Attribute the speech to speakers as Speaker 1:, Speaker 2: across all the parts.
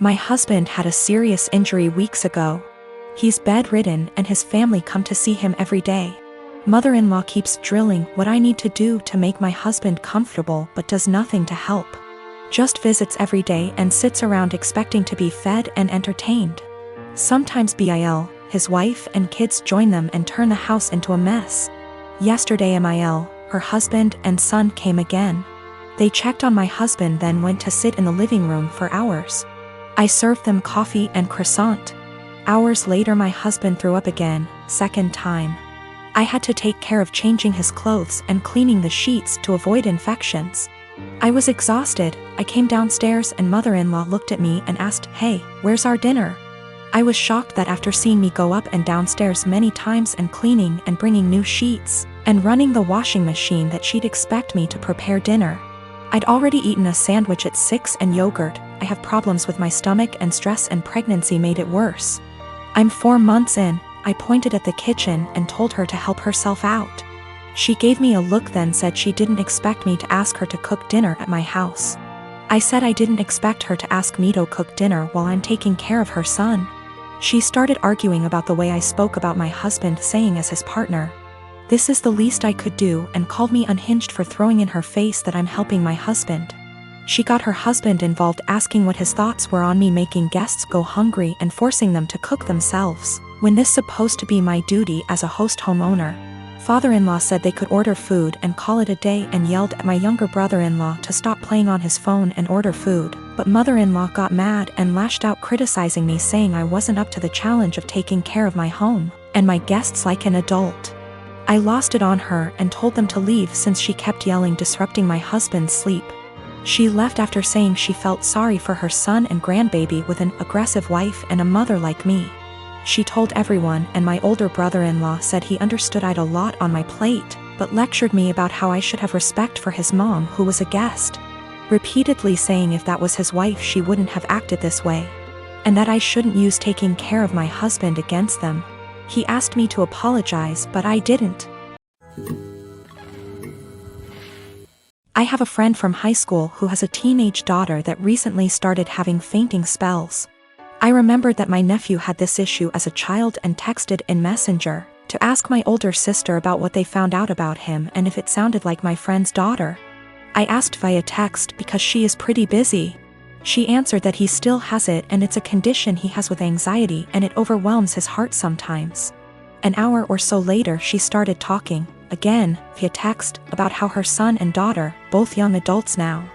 Speaker 1: My husband had a serious injury weeks ago. He's bedridden and his family come to see him every day. Mother-in-law keeps drilling what I need to do to make my husband comfortable but does nothing to help. Just visits every day and sits around expecting to be fed and entertained. Sometimes Bil, his wife and kids join them and turn the house into a mess. Yesterday Mil, her husband and son came again. They checked on my husband then went to sit in the living room for hours. I served them coffee and croissant. Hours later my husband threw up again, second time. I had to take care of changing his clothes and cleaning the sheets to avoid infections. I was exhausted. I came downstairs and mother-in-law looked at me and asked, "Hey, where's our dinner?" I was shocked that after seeing me go up and downstairs many times and cleaning and bringing new sheets and running the washing machine that she'd expect me to prepare dinner. I'd already eaten a sandwich at 6 and yogurt. I have problems with my stomach and stress and pregnancy made it worse. I'm 4 months in. I pointed at the kitchen and told her to help herself out. She gave me a look then said she didn't expect me to ask her to cook dinner at my house. I said I didn't expect her to ask me to cook dinner while I'm taking care of her son. She started arguing about the way I spoke about my husband saying as his partner. This is the least I could do and called me unhinged for throwing in her face that I'm helping my husband. She got her husband involved asking what his thoughts were on me making guests go hungry and forcing them to cook themselves, when this supposed to be my duty as a host homeowner. Father-in-law said they could order food and call it a day and yelled at my younger brother-in-law to stop playing on his phone and order food, but mother-in-law got mad and lashed out criticizing me saying I wasn't up to the challenge of taking care of my home and my guests like an adult. I lost it on her and told them to leave since she kept yelling disrupting my husband's sleep. She left after saying she felt sorry for her son and grandbaby with an aggressive wife and a mother like me. She told everyone and my older brother-in-law said he understood I'd a lot on my plate, but lectured me about how I should have respect for his mom who was a guest. Repeatedly saying if that was his wife she wouldn't have acted this way. And that I shouldn't use taking care of my husband against them. He asked me to apologize but I didn't. I have a friend from high school who has a teenage daughter that recently started having fainting spells. I remembered that my nephew had this issue as a child and texted in Messenger to ask my older sister about what they found out about him and if it sounded like my friend's daughter. I asked via text because she is pretty busy. She answered that he still has it and it's a condition he has with anxiety and it overwhelms his heart sometimes. An hour or so later she started talking, again, via text, about how her son and daughter, both young adults now,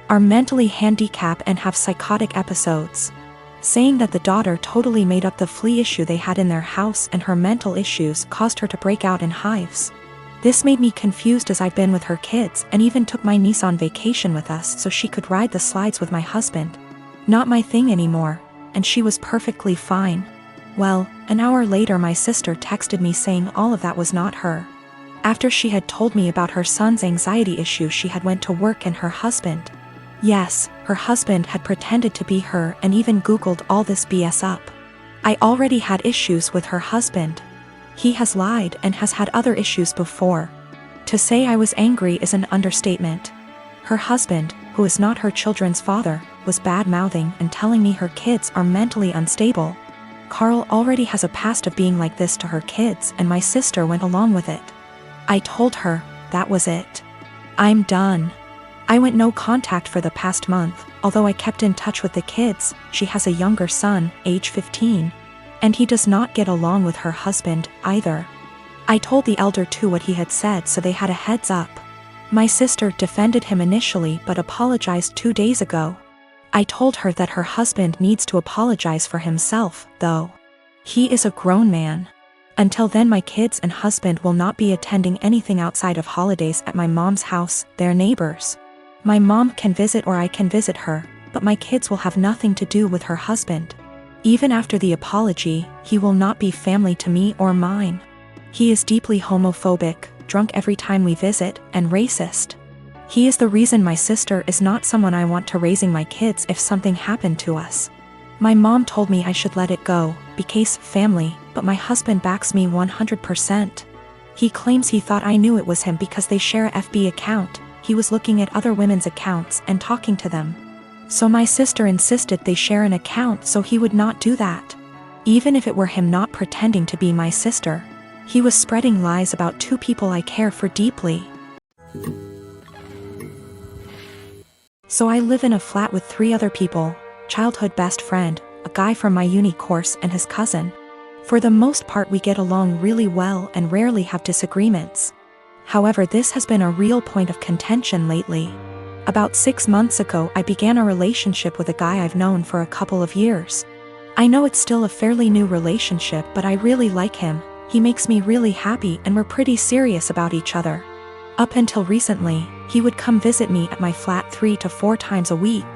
Speaker 1: are mentally handicapped and have psychotic episodes. Saying that the daughter totally made up the flea issue they had in their house and her mental issues caused her to break out in hives. This made me confused as I've been with her kids and even took my niece on vacation with us so she could ride the slides with my husband. Not my thing anymore, and she was perfectly fine. Well, an hour later my sister texted me saying all of that was not her. After she had told me about her son's anxiety issue she had went to work and her husband. Yes, her husband had pretended to be her and even Googled all this BS up. I already had issues with her husband. He has lied and has had other issues before. To say I was angry is an understatement. Her husband, who is not her children's father, was bad-mouthing and telling me her kids are mentally unstable. Carl already has a past of being like this to her kids and my sister went along with it. I told her, that was it. I'm done. I went no contact for the past month, although I kept in touch with the kids. She has a younger son, age 15. And he does not get along with her husband, either. I told the elder too what he had said so they had a heads up. My sister defended him initially but apologized 2 days ago. I told her that her husband needs to apologize for himself, though. He is a grown man. Until then my kids and husband will not be attending anything outside of holidays at my mom's house, their neighbors. My mom can visit or I can visit her, but my kids will have nothing to do with her husband. Even after the apology, he will not be family to me or mine. He is deeply homophobic, drunk every time we visit, and racist. He is the reason my sister is not someone I want to raising my kids if something happened to us. My mom told me I should let it go, because family, but my husband backs me 100%. He claims he thought I knew it was him because they share a FB account. He was looking at other women's accounts and talking to them. So my sister insisted they share an account so he would not do that. Even if it were him not pretending to be my sister, he was spreading lies about two people I care for deeply. So I live in a flat with 3 other people, childhood best friend, a guy from my uni course and his cousin. For the most part we get along really well and rarely have disagreements. However, this has been a real point of contention lately. About 6 months ago I began a relationship with a guy I've known for a couple of years. I know it's still a fairly new relationship, but I really like him, he makes me really happy and we're pretty serious about each other. Up until recently, he would come visit me at my flat 3 to 4 times a week.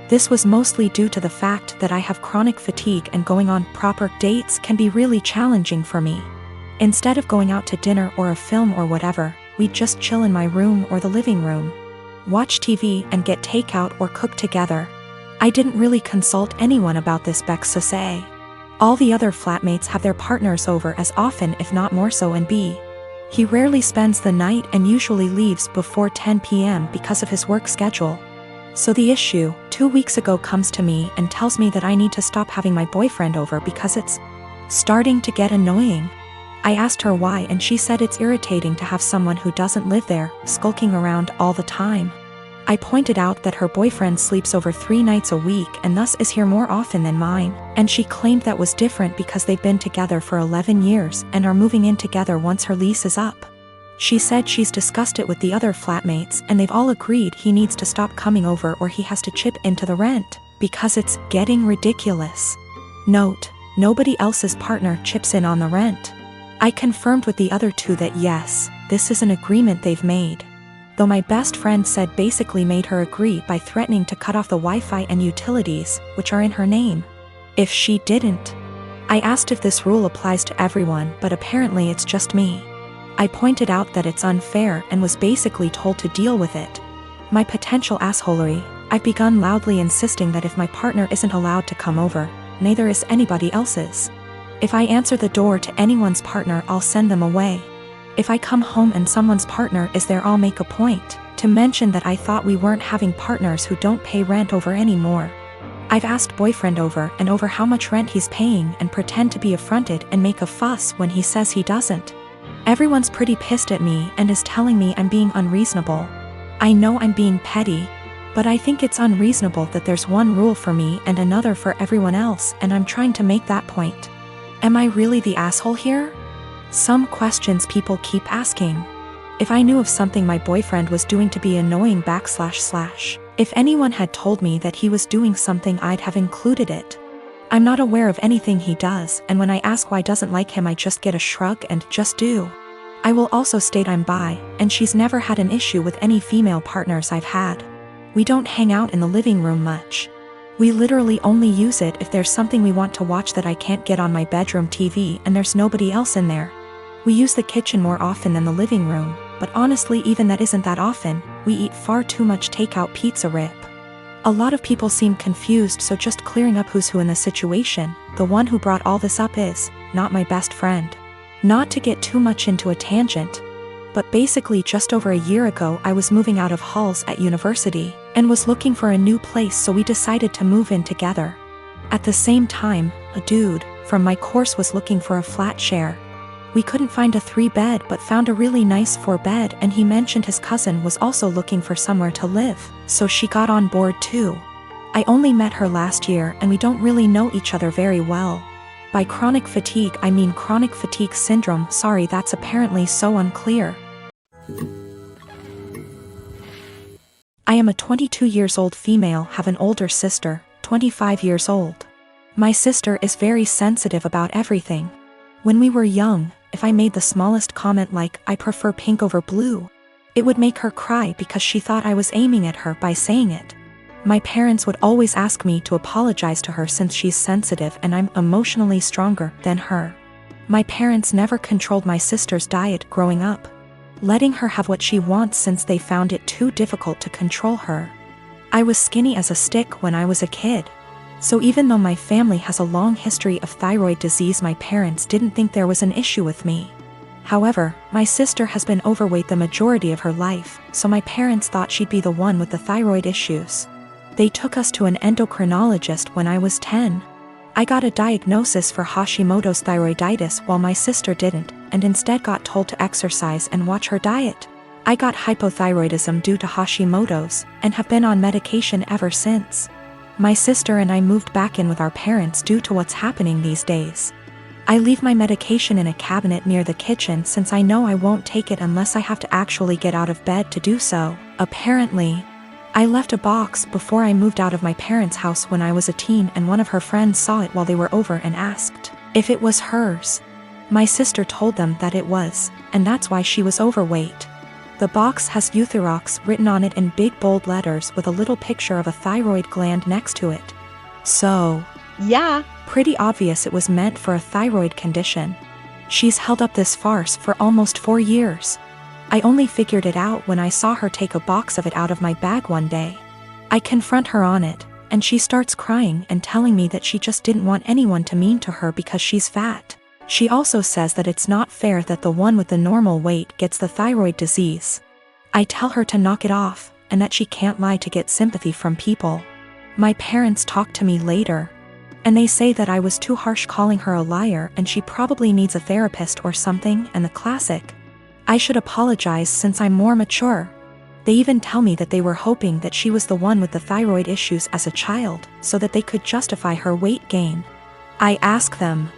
Speaker 1: This was mostly due to the fact that I have chronic fatigue and going on proper dates can be really challenging for me. Instead of going out to dinner or a film or whatever, we'd just chill in my room or the living room, watch TV and get takeout or cook together. I didn't really consult anyone about this, Bex to say. All the other flatmates have their partners over as often if not more so, and B, he rarely spends the night and usually leaves before 10 p.m. because of his work schedule. So the issue, 2 weeks ago, comes to me and tells me that I need to stop having my boyfriend over because it's starting to get annoying. I asked her why and she said it's irritating to have someone who doesn't live there skulking around all the time. I pointed out that her boyfriend sleeps over 3 nights a week and thus is here more often than mine, and she claimed that was different because they've been together for 11 years and are moving in together once her lease is up. She said she's discussed it with the other flatmates and they've all agreed he needs to stop coming over or he has to chip into the rent, because it's getting ridiculous. Note, nobody else's partner chips in on the rent. I confirmed with the other 2 that yes, this is an agreement they've made. Though my best friend said basically made her agree by threatening to cut off the Wi-Fi and utilities, which are in her name, if she didn't. I asked if this rule applies to everyone, but apparently it's just me. I pointed out that it's unfair and was basically told to deal with it. My potential assholery, I've begun loudly insisting that if my partner isn't allowed to come over, neither is anybody else's. If I answer the door to anyone's partner, I'll send them away. If I come home and someone's partner is there, I'll make a point to mention that I thought we weren't having partners who don't pay rent over anymore. I've asked boyfriend over and over how much rent he's paying and pretend to be affronted and make a fuss when he says he doesn't. Everyone's pretty pissed at me and is telling me I'm being unreasonable. I know I'm being petty, but I think it's unreasonable that there's one rule for me and another for everyone else, and I'm trying to make that point. Am I really the asshole here? Some questions people keep asking. If I knew of something my boyfriend was doing to be annoying .. If anyone had told me that he was doing something, I'd have included it. I'm not aware of anything he does, and when I ask why doesn't like him, I just get a shrug and just do. I will also state I'm bi, and she's never had an issue with any female partners I've had. We don't hang out in the living room much. We literally only use it if there's something we want to watch that I can't get on my bedroom TV and there's nobody else in there. We use the kitchen more often than the living room, but honestly even that isn't that often. We eat far too much takeout pizza rip. A lot of people seem confused, so just clearing up who's who in the situation. The one who brought all this up is not my best friend. Not to get too much into a tangent, but basically just over a year ago I was moving out of halls at university and was looking for a new place, so we decided to move in together. At the same time, a dude from my course was looking for a flat share. We couldn't find a 3-bed but found a really nice 4-bed, and he mentioned his cousin was also looking for somewhere to live, so she got on board too. I only met her last year and we don't really know each other very well. By chronic fatigue I mean chronic fatigue syndrome. Sorry, that's apparently so unclear. I am a 22 years old female, have an older sister, 25 years old. My sister is very sensitive about everything. When we were young, if I made the smallest comment like, I prefer pink over blue, it would make her cry because she thought I was aiming at her by saying it. My parents would always ask me to apologize to her since she's sensitive and I'm emotionally stronger than her. My parents never controlled my sister's diet growing up, letting her have what she wants since they found it too difficult to control her. I was skinny as a stick when I was a kid. So even though my family has a long history of thyroid disease, my parents didn't think there was an issue with me. However, my sister has been overweight the majority of her life, so my parents thought she'd be the one with the thyroid issues. They took us to an endocrinologist when I was 10. I got a diagnosis for Hashimoto's thyroiditis while my sister didn't, and instead got told to exercise and watch her diet. I got hypothyroidism due to Hashimoto's, and have been on medication ever since. My sister and I moved back in with our parents due to what's happening these days. I leave my medication in a cabinet near the kitchen since I know I won't take it unless I have to actually get out of bed to do so. Apparently, I left a box before I moved out of my parents' house when I was a teen, and one of her friends saw it while they were over and asked if it was hers. My sister told them that it was, and that's why she was overweight. The box has Euthyrox written on it in big bold letters with a little picture of a thyroid gland next to it. So, yeah, pretty obvious it was meant for a thyroid condition. She's held up this farce for almost 4 years. I only figured it out when I saw her take a box of it out of my bag one day. I confront her on it, and she starts crying and telling me that she just didn't want anyone to mean to her because she's fat. She also says that it's not fair that the one with the normal weight gets the thyroid disease. I tell her to knock it off, and that she can't lie to get sympathy from people. My parents talk to me later, and they say that I was too harsh calling her a liar and she probably needs a therapist or something, and the classic, I should apologize since I'm more mature. They even tell me that they were hoping that she was the one with the thyroid issues as a child, so that they could justify her weight gain. I ask them,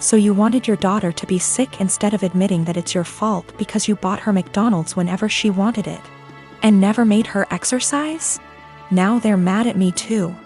Speaker 1: so you wanted your daughter to be sick instead of admitting that it's your fault because you bought her McDonald's whenever she wanted it, and never made her exercise? Now they're mad at me too.